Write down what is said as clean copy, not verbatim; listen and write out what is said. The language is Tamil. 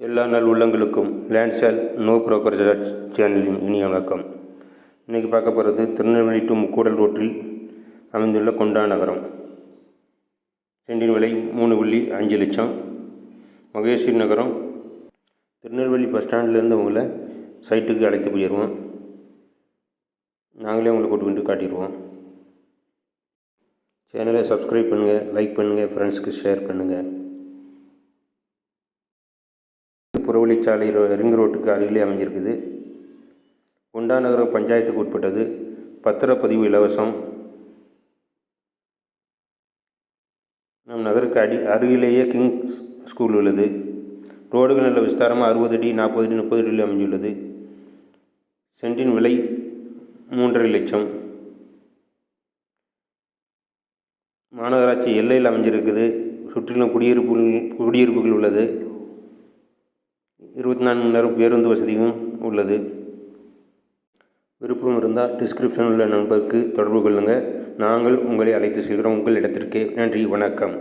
எல்லா நாள் உள்ளங்களுக்கும் லேண்ட்சேல் நோ புரோக்கர் சேனலின் இனிய வணக்கம். இன்றைக்கி பார்க்க போகிறது திருநெல்வேலி டு முக்கூடல் ரோட்டில் அமைந்துள்ள கொண்டா நகரம். சென்டின் விலை 3.5 லட்சம். மகேஸ்வரி நகரம். திருநெல்வேலி பஸ் ஸ்டாண்ட்லேருந்து உங்களை சைட்டுக்கு அழைத்து போயிடுவோம். நாங்களே உங்களை கூட்டு காட்டிடுவோம். சேனலை சப்ஸ்கிரைப் பண்ணுங்கள், லைக் பண்ணுங்கள், ஃப்ரெண்ட்ஸ்க்கு ஷேர் பண்ணுங்கள். புறவழிச்சாலை ரிங் ரோட்டுக்கு அருகிலே அமைஞ்சிருக்குது. கொண்டா நகரம் பஞ்சாயத்துக்கு உட்பட்டது. பத்திரப்பதிவு இலவசம். நம் நகருக்கு அருகிலேயே கிங்ஸ் ஸ்கூல் உள்ளது. ரோடுகள் நல்ல விஸ்தாரமாக 60 அடி, 40 அடி, 30 அடியில் அமைஞ்சுள்ளது. சென்டின் விலை 3.5 லட்சம். மாநகராட்சி எல்லையில் அமைஞ்சிருக்குது. சுற்றிலும் குடியிருப்புகள் உள்ளது. 24 மணி நேரம் பேருந்து வசதியும் உள்ளது. விருப்பம் இருந்தால் டிஸ்கிரிப்ஷனில் உள்ள நண்பருக்கு தொடர்பு கொள்ளுங்கள். நாங்கள் உங்களை அழைத்து செல்கிறோம் உங்கள் இடத்திற்கே. நன்றி, வணக்கம்.